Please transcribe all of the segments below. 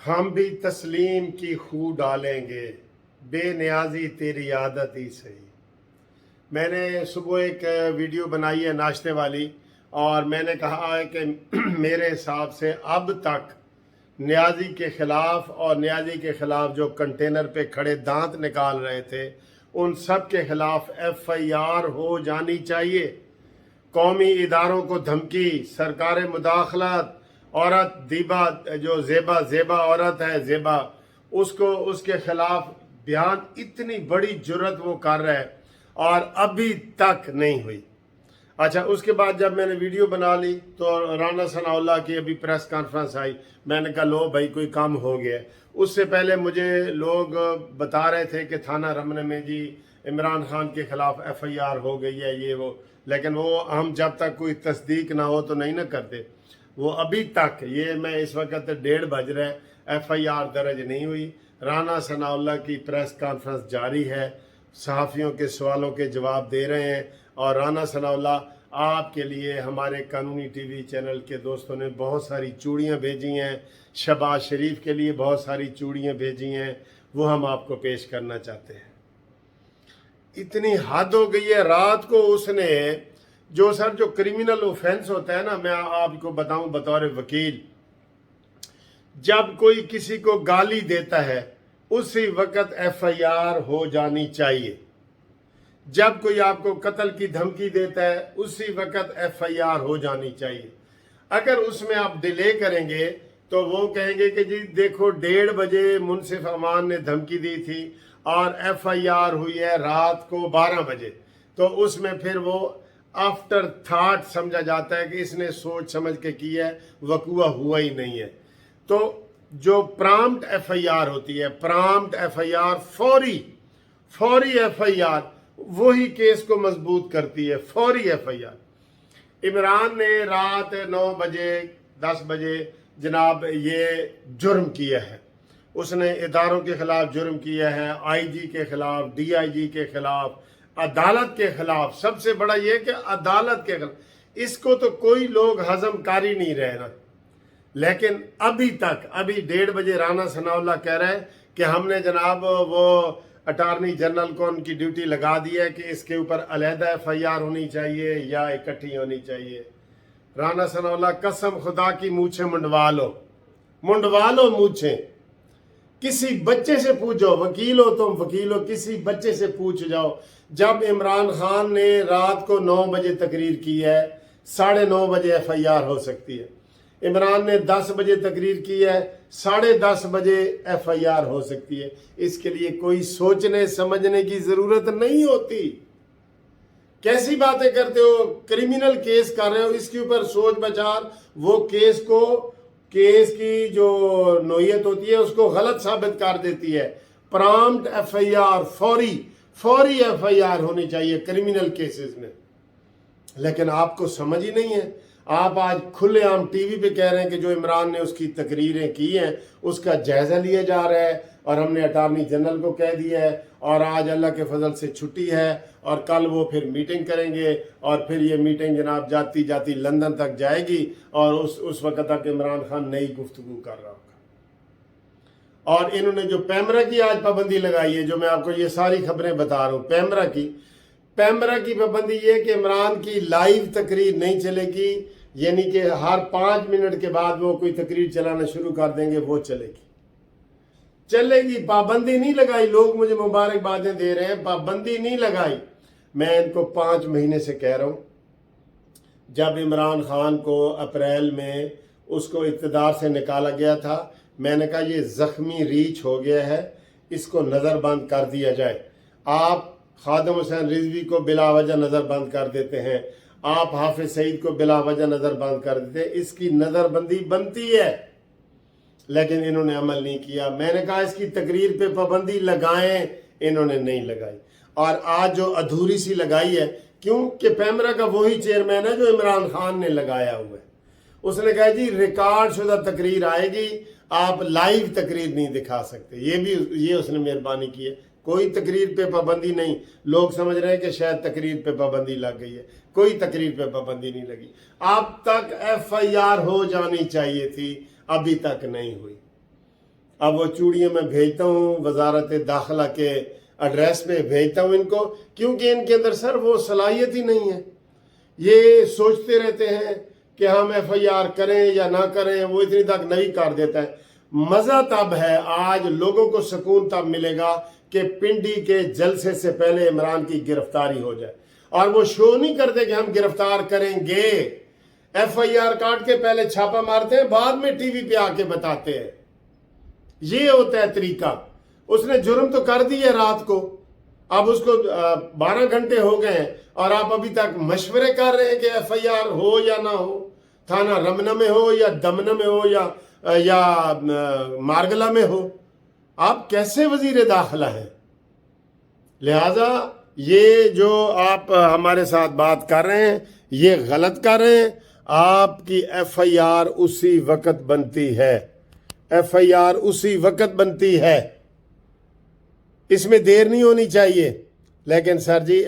हम भी तस्लीम की खू डालेंगे, बेनियाजी तेरी आदत ही सही। मैंने सुबह एक वीडियो बनाई है नाश्ते वाली, और मैंने कहा है कि मेरे हिसाब से अब तक नियाजी के ख़िलाफ़ और नियाजी के ख़िलाफ़ जो कंटेनर पे खड़े दांत निकाल रहे थे, उन सब के ख़िलाफ़ FIR हो जानी चाहिए। कौमी इदारों को धमकी, सरकार मुदाखलत, औरत दीबा जो जेबा औरत है जेबा, उसको उसके खिलाफ बयान, इतनी बड़ी जुर्रत वो कर रहा है और अभी तक नहीं हुई। अच्छा, उसके बाद जब मैंने वीडियो बना ली तो राना सनाउल्लाह की अभी प्रेस कॉन्फ्रेंस आई। मैंने कहा लो भाई कोई काम हो गया। उससे पहले मुझे लोग बता रहे थे कि थाना रमन में जी इमरान खान के खिलाफ FIR हो गई है, ये वो, लेकिन वो हम जब तक कोई तस्दीक ना हो तो नहीं ना करते। वो अभी तक, ये मैं इस वक्त 1:30 बज रहा है, FIR दर्ज नहीं हुई। राना सनाउल्लाह की प्रेस कॉन्फ्रेंस जारी है, सहाफ़ियों के सवालों के जवाब दे रहे हैं। और राना सनाउल्लाह आपके लिए हमारे कानूनी TV चैनल के दोस्तों ने बहुत सारी चूड़ियाँ भेजी हैं, शहबाज शरीफ के लिए बहुत सारी चूड़ियाँ भेजी हैं, वो हम आपको पेश करना चाहते हैं। इतनी हद हो गई है। रात को उसने जो क्रिमिनल ऑफेंस होता है ना, मैं आपको बताऊं बतौर वकील, जब कोई किसी को गाली देता है उसी वक्त FIR हो जानी चाहिए। जब कोई आपको कत्ल की धमकी देता है उसी वक्त FIR हो जानी चाहिए। अगर उसमें आप डिले करेंगे तो वो कहेंगे कि जी देखो 1:30 बजे मुनसिफ अमान ने धमकी दी थी और FIR हुई है रात को 12 बजे, तो उसमें फिर वो आफ्टर थॉट समझा जाता है कि इसने सोच समझ के किया है, वकूआ हुआ ही नहीं है। तो जो प्रॉम्प्ट FIR होती है, प्रॉम्प्ट FIR, फौरी FIR, वही केस को मजबूत करती है। फौरी FIR। इमरान ने रात 9 बजे 10 बजे जनाब ये जुर्म किया है, उसने इदारों के खिलाफ जुर्म किया है, IG के खिलाफ, DIG के खिलाफ, अदालत के खिलाफ। सबसे बड़ा ये कि अदालत के खिलाफ, इसको तो कोई लोग हजम कर ही नहीं रहे ना। लेकिन अभी तक, अभी 1:30 बजे राना सनाउल्लाह कह रहे हैं कि हमने जनाब वो अटार्नी जनरल को उनकी ड्यूटी लगा दी है कि इसके ऊपर अलहदा FIR होनी चाहिए या इकट्ठी होनी चाहिए। राना सनाउल्लाह, कसम खुदा की मूछें मुंडवा लो मूछें। किसी बच्चे से पूछो, वकील हो तुम, वकील हो, किसी बच्चे से पूछ जाओ। जब इमरान खान ने रात को 9 बजे तकरीर की है, 9:30 बजे FIR हो सकती है। इमरान ने 10 बजे तकरीर की है, 10:30 बजे FIR हो सकती है। इसके लिए कोई सोचने समझने की जरूरत नहीं होती। कैसी बातें करते हो, क्रिमिनल केस कर रहे हो, इसके ऊपर सोच विचार, वो केस की जो नोयत होती है उसको गलत साबित कर देती है। प्रॉम्प्ट FIR, फौरी FIR होनी चाहिए क्रिमिनल केसेस में। लेकिन आपको समझ ही नहीं है। आप आज खुलेआम TV पे कह रहे हैं कि जो इमरान ने उसकी तकरीरें की हैं उसका जायजा लिया जा रहा है, और हमने अटार्नी जनरल को कह दिया है, और आज अल्लाह के फजल से छुट्टी है, और कल वो फिर मीटिंग करेंगे, और फिर ये मीटिंग जनाब जाती जाती लंदन तक जाएगी, और उस वक्त तक इमरान खान नई गुफ्तगू कर रहा होगा। और इन्होंने जो पैमरा की आज पाबंदी लगाई है, जो मैं आपको ये सारी खबरें बता रहा हूँ, पैमरा की पाबंदी ये कि इमरान की लाइव तकरीर नहीं चलेगी, यानी कि हर 5 मिनट के बाद वो कोई तकरीर चलाना शुरू कर देंगे, वो चलेगी। पाबंदी नहीं लगाई। लोग मुझे मुबारकबादें दे रहे हैं, पाबंदी नहीं लगाई। मैं इनको 5 महीने से कह रहा हूँ। जब इमरान खान को अप्रैल में उसको इक़्तिदार से निकाला गया था, मैंने कहा ये जख्मी रीछ हो गया है, इसको नज़रबंद कर दिया जाए। आप खादिम हुसैन रिजवी को बिला वजह नज़रबंद कर देते हैं, आप हाफिज सईद को बिला वजह नज़रबंद कर देते हैं। इसकी नज़रबंदी बनती है, लेकिन इन्होंने अमल नहीं किया। मैंने कहा इसकी तकरीर पे पाबंदी लगाएं, इन्होंने नहीं लगाई। और आज जो अधूरी सी लगाई है, क्योंकि पैमरा का वही चेयरमैन है जो इमरान खान ने लगाया हुआ है। उसने कहा जी रिकॉर्ड शुदा तकरीर आएगी, आप लाइव तकरीर नहीं दिखा सकते। ये उसने मेहरबानी की है। कोई तकरीर पे पाबंदी नहीं। लोग समझ रहे हैं कि शायद तकरीर पे पाबंदी लग गई है, कोई तकरीर पे पाबंदी नहीं लगी। अब तक FIR हो जानी चाहिए थी, अभी तक नहीं हुई। अब वो चूड़ियाँ मैं भेजता हूँ वजारत दाखिला के एड्रेस पे भेजता हूँ इनको, क्योंकि इनके अंदर सर वो सलाहियत ही नहीं है। ये सोचते रहते हैं कि हम FIR करें या ना करें, वो इतनी तक नहीं कर देता है। मज़ा तब है, आज लोगों को सुकून तब मिलेगा कि पिंडी के जलसे से पहले इमरान की गिरफ्तारी हो जाए। और वो शो नहीं करते कि हम गिरफ्तार करेंगे, FIR काट के पहले छापा मारते हैं, बाद में टीवी पे आके बताते हैं। ये होता है तरीका। उसने जुर्म तो कर दी है रात को, अब उसको 12 घंटे हो गए हैं और आप अभी तक मशवरे कर रहे हैं कि FIR हो या ना हो, थाना रमना में हो या दमना में हो या मारगला में हो। आप कैसे वजीर दाखिला हैं? लिहाजा ये जो आप हमारे साथ बात कर रहे हैं ये गलत कर रहे हैं। आपकी FIR उसी वक्त बनती है, FIR उसी वक्त बनती है, इसमें देर नहीं होनी चाहिए। लेकिन सर जी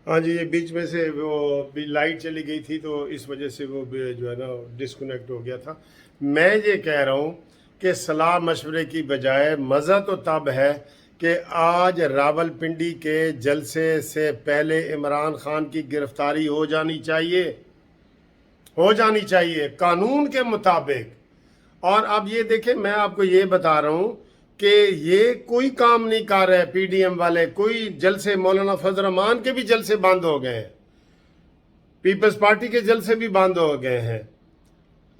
हाँ जी, ये बीच में से वो लाइट चली गई थी तो इस वजह से वो जो है ना डिस्कनेक्ट हो गया था। मैं ये कह रहा हूँ कि सलाह मशवरे की बजाय मज़ा तो तब है कि आज रावलपिंडी के जलसे से पहले इमरान खान की गिरफ्तारी हो जानी चाहिए कानून के मुताबिक। और अब ये देखें, मैं आपको ये बता रहा हूँ कि ये कोई काम नहीं कर रहे PDM वाले, कोई जलसे, मौलाना फजल रहमान के भी जलसे बंद हो गए हैं, पीपल्स पार्टी के जलसे भी बंद हो गए हैं,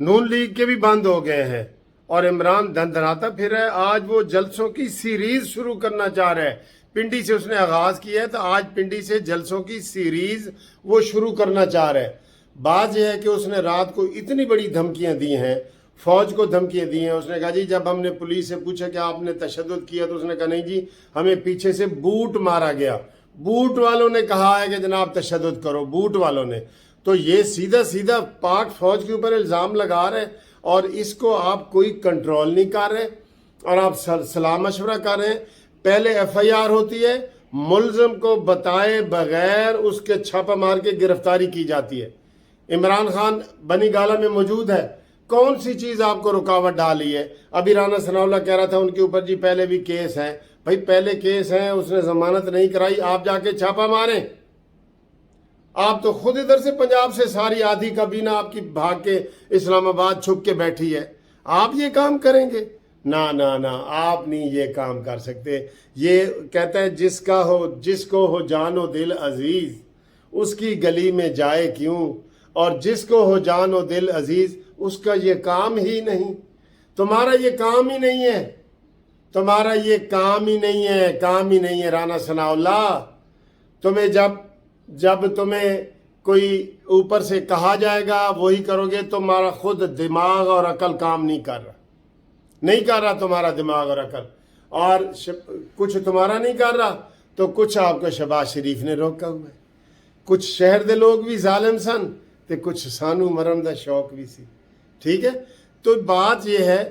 नून लीग के भी बंद हो गए हैं, और इमरान धंधनाता फिर है। आज वो जलसों की सीरीज शुरू करना चाह रहा है। पिंडी से उसने आगाज किया है तो आज पिंडी से जलसों की सीरीज वो शुरू करना चाह रहा है। बात यह है कि उसने रात को इतनी बड़ी धमकियां दी हैं, फौज को धमकियां दी हैं। उसने कहा जी, जब हमने पुलिस से पूछा कि आपने तशद्दुद किया तो उसने कहा नहीं जी, हमें पीछे से बूट मारा गया, बूट वालों ने कहा है कि जनाब तशद्दुद करो, बूट वालों ने। तो ये सीधा सीधा पाक फौज के ऊपर इल्ज़ाम लगा रहे हैं और इसको आप कोई कंट्रोल नहीं कर रहे और आप सलाह मशवरा कर रहे हैं। पहले FIR होती है, मुलजम को बताए बगैर उसके छापा मार के गिरफ्तारी की जाती है। इमरान खान बनी गाला में मौजूद है, कौन सी चीज़ आपको रुकावट डाली है? अभी राना सनाउल्लाह कह रहा था उनके ऊपर जी पहले भी केस हैं। भाई पहले केस हैं, उसने जमानत नहीं कराई, आप जाके छापा मारें। आप तो खुद इधर से पंजाब से सारी आधी काबीना आपकी भाग के इस्लामाबाद छुप के बैठी है, आप ये काम करेंगे? ना ना ना, आप नहीं ये काम कर सकते। ये कहता है जिसको हो जानो दिल अजीज उसकी गली में जाए क्यों, और जिसको हो जानो दिल अजीज उसका ये काम ही नहीं। तुम्हारा ये काम ही नहीं है, तुम्हारा ये काम ही नहीं है, काम ही नहीं है। राना सनाउल्लाह, तुम्हें जब तुम्हें कोई ऊपर से कहा जाएगा वही करोगे। तुम्हारा खुद दिमाग और अकल काम नहीं कर रहा तुम्हारा दिमाग और अकल। और कुछ तुम्हारा नहीं कर रहा तो कुछ आपको शहबाज शरीफ ने रोका हुआ है। कुछ शहर दे लोग भी जालिम सन ते कुछ सानू मरन दा शौक भी सी। ठीक है, तो बात यह है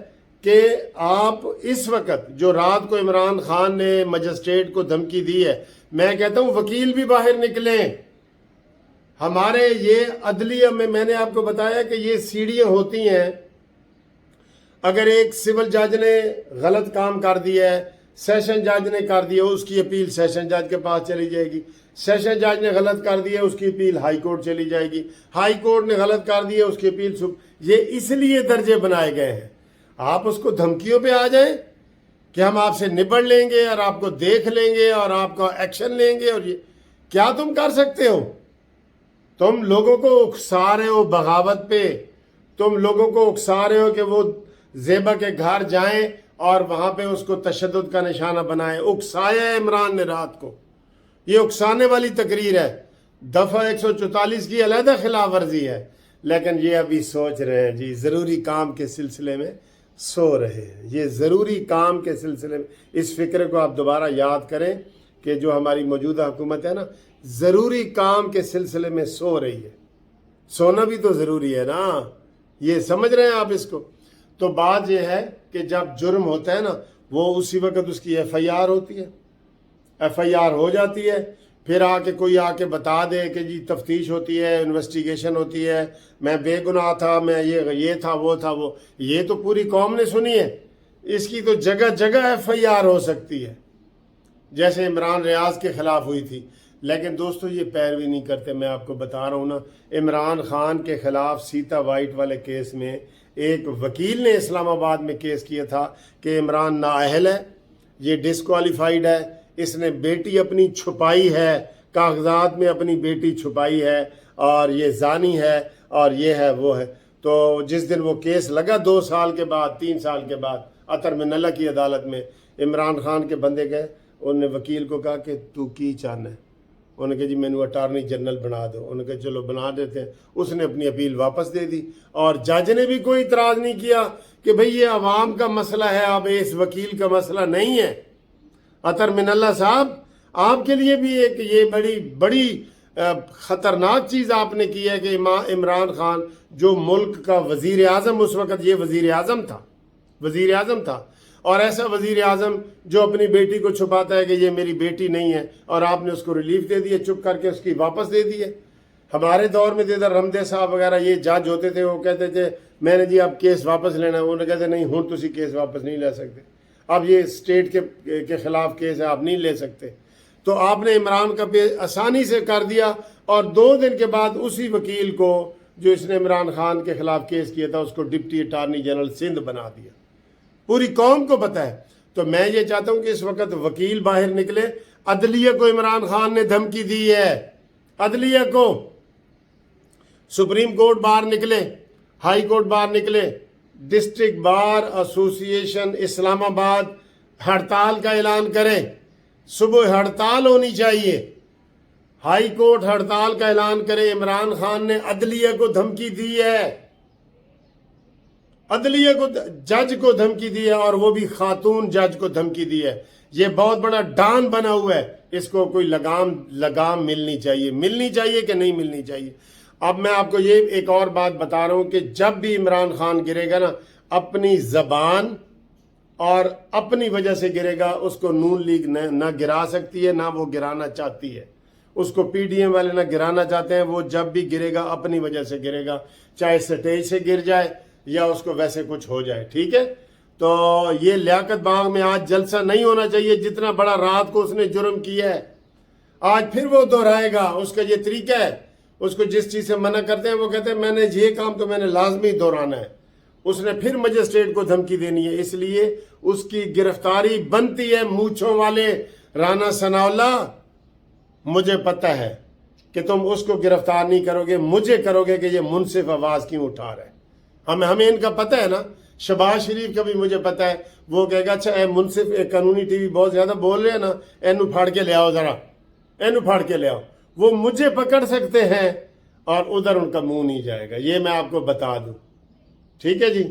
कि आप इस वक्त जो रात को इमरान खान ने मजिस्ट्रेट को धमकी दी है, मैं कहता हूं वकील भी बाहर निकले। हमारे ये अदलिया में मैंने आपको बताया कि ये सीढ़ियां होती हैं। अगर एक सिविल जज ने गलत काम कर दिया है, सेशन जज ने कर दिया, उसकी अपील सेशन जज के पास चली जाएगी। सेशन जज ने गलत कर दिया, उसकी अपील हाई कोर्ट चली जाएगी। हाई कोर्ट ने गलत कर दिया, उसकी अपील ये इसलिए दर्जे बनाए गए हैं। आप उसको धमकियों पे आ जाएं कि हम आपसे निपट लेंगे और आपको देख लेंगे और आपका एक्शन लेंगे, और ये क्या तुम कर सकते हो? तुम लोगों को उकसा रहे हो बगावत पे, तुम लोगों को उकसा रहे हो कि वो ज़ेबा के घर जाएं और वहां पे उसको तशद्दुद का निशाना बनाएं। उकसाया इमरान ने रात को, ये उकसाने वाली तकरीर है। दफ़ा 144 की अलहदा खिलाफ वर्जी है, लेकिन ये अभी सोच रहे हैं जी ज़रूरी काम के सिलसिले में सो रहे हैं। ये ज़रूरी काम के सिलसिले में इस फिक्र को आप दोबारा याद करें कि जो हमारी मौजूदा हुकूमत है ना, ज़रूरी काम के सिलसिले में सो रही है। सोना भी तो ज़रूरी है ना, ये समझ रहे हैं आप इसको? तो बात यह है कि जब जुर्म होता है ना, वो उसी वक्त उसकी FIR होती है, FIR हो जाती है। پھر آکے کوئی آکے بتا دے کہ جی تفتیش ہوتی ہے، انویسٹیگیشن ہوتی ہے، میں بے گناہ تھا، میں یہ تھا وہ تھا وہ، یہ تو پوری قوم نے سنی ہے، اس کی تو جگہ جگہ FIR ہو سکتی ہے، جیسے عمران ریاض کے خلاف ہوئی تھی۔ لیکن دوستو یہ پیروی نہیں کرتے، میں آپ کو بتا رہا ہوں نا، عمران خان کے خلاف سیتا وائٹ والے کیس میں ایک وکیل نے اسلام آباد میں کیس کیا تھا کہ عمران نااہل ہے، یہ ڈسکوالیفائیڈ ہے، اس نے بیٹی اپنی چھپائی ہے، کاغذات میں اپنی بیٹی چھپائی ہے، اور یہ زانی ہے، اور یہ ہے وہ ہے۔ تو جس دن وہ کیس لگا 2 سال کے بعد 3 سال کے بعد عطر من اللہ کی عدالت میں، عمران خان کے بندے گئے، انہوں نے وکیل کو کہا کہ تو کی چاہنا ہے؟ انہوں نے کہا جی میں نے اٹارنی جنرل بنا دو۔ انہوں نے کہا چلو بنا دیتے ہیں۔ اس نے اپنی اپیل واپس دے دی، اور جج نے بھی کوئی اعتراض نہیں کیا کہ بھئی یہ عوام کا مسئلہ ہے، اب اس وکیل کا مسئلہ نہیں ہے۔ عطر من اللہ صاحب، آپ کے لیے بھی ایک یہ بڑی خطرناک چیز آپ نے کی ہے کہ عمران خان جو ملک کا وزیر اعظم، اس وقت یہ وزیر اعظم تھا، اور ایسا وزیر اعظم جو اپنی بیٹی کو چھپاتا ہے کہ یہ میری بیٹی نہیں ہے، اور آپ نے اس کو ریلیف دے دی ہے، چپ کر کے اس کی واپس دے دی ہے۔ ہمارے دور میں ادھر رمدے صاحب وغیرہ یہ جج ہوتے تھے، وہ کہتے تھے میں نے جی اب کیس واپس لینا ہے، انہوں نے کہتے نہیں ہوں تسی کیس واپس نہیں لے سکتے، اب یہ اسٹیٹ کے خلاف کیس ہے، آپ نہیں لے سکتے۔ تو آپ نے عمران کا پہ آسانی سے کر دیا، اور 2 دن کے بعد اسی وکیل کو جو اس نے عمران خان کے خلاف کیس کیا تھا اس کو ڈپٹی اٹارنی جنرل سندھ بنا دیا۔ پوری قوم کو پتہ ہے۔ تو میں یہ چاہتا ہوں کہ اس وقت وکیل باہر نکلے، عدلیہ کو عمران خان نے دھمکی دی ہے، عدلیہ کو، سپریم کورٹ باہر نکلے، ہائی کورٹ باہر نکلے، ڈسٹرکٹ بار ایسوسی ایشن اسلام آباد ہڑتال کا اعلان کریں، صبح ہڑتال ہونی چاہیے، ہائی کورٹ ہڑتال کا اعلان کرے۔ عمران خان نے عدلیہ کو دھمکی دی ہے، عدلیہ کو، جج کو دھمکی دی ہے، اور وہ بھی خاتون جج کو دھمکی دی ہے۔ یہ بہت بڑا ڈان بنا ہوا ہے، اس کو کوئی لگام ملنی چاہیے کہ نہیں ملنی چاہیے۔ اب میں آپ کو یہ ایک اور بات بتا رہا ہوں کہ جب بھی عمران خان گرے گا نا، اپنی زبان اور اپنی وجہ سے گرے گا، اس کو نون لیگ نہ گرا سکتی ہے، نہ وہ گرانا چاہتی ہے۔ اس کو PDM والے نہ گرانا چاہتے ہیں، وہ جب بھی گرے گا اپنی وجہ سے گرے گا، چاہے سٹیج سے گر جائے یا اس کو ویسے کچھ ہو جائے، ٹھیک ہے؟ تو یہ لیاقت باغ میں آج جلسہ نہیں ہونا چاہیے، جتنا بڑا رات کو اس نے جرم کیا ہے آج پھر وہ دہرائے گا۔ اس کا یہ طریقہ ہے، اس کو جس چیز سے منع کرتے ہیں وہ کہتے ہیں میں نے یہ کام تو میں نے لازمی دہرانا ہے، اس نے پھر مجسٹریٹ کو دھمکی دینی ہے۔ اس لیے اس کی گرفتاری بنتی ہے۔ مونچھوں والے رانا ثناءاللہ، مجھے پتہ ہے کہ تم اس کو گرفتار نہیں کرو گے، مجھے کرو گے کہ یہ منصف آواز کیوں اٹھا رہا ہے۔ ہمیں ان کا پتہ ہے نا، شہباز شریف کا بھی مجھے پتہ ہے، وہ کہے گا اچھا اے منصف، قانونی ٹی وی بہت زیادہ بول رہے ہیں نا، اینو پھاڑ کے لے آؤ، ذرا اینو پھاڑ کے لے آؤ۔ وہ مجھے پکڑ سکتے ہیں اور ادھر ان کا منہ نہیں جائے گا، یہ میں آپ کو بتا دوں، ٹھیک ہے جی۔